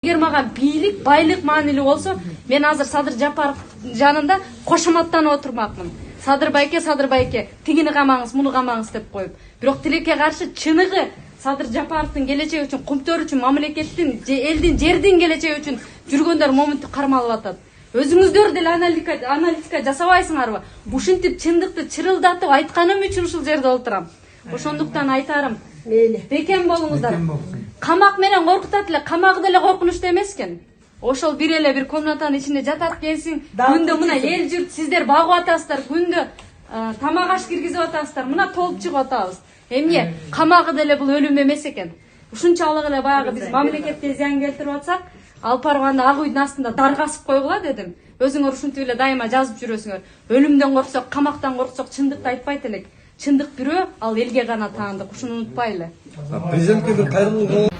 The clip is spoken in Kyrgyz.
Эгер мага бийлик, байлык маанилүү болсо, мен азыр Садыр Жапаров жанында кошоматтанып отурмакмын. Садыр байке, тигини камаңыз, муну камаңыз деп коюп. Бирок тилекке каршы чыныгы Садыр Жапаровдун келечеги үчүн, Кумтөр үчүн, мамлекеттин, элдин, жердин келечеги үчүн жүргөндөр момунтип кармалып атат. Өзүңүздөр деле аналитика жасабайсыңарбы? Ушинтип чындыкты чырылдатып айтканым үчүн ушул жерде отурам. Ошондуктан айтарым, бекем болуңуздар. Камак менен коркутат эле, камак деле коркунучтуу эмес экен. Ошол бир эле бир комнатанын ичинде жатат келсин, күндө мына эл журт сиздер багып атасыздар, күндө тамак аш киргизип атасыздар, мына толуп чыгып атабыз. Эмне камагы деле бул өлүм эмес экен. Ушунчалык эле баягы биз мамлекетке зыян келтирип атсак, Алпарованы ак үйдүн астында даргасып койгула дедим. Өзүңөр ушинтип эле дайыма жазып жүрөсүңөр. Өлүмдөн корксок, камактан корксок, чындыкты айтпайт элек. Чындык бирөө, ал элге гана таандык. Ушуну унутпайлы. Президентке bir кайрылуу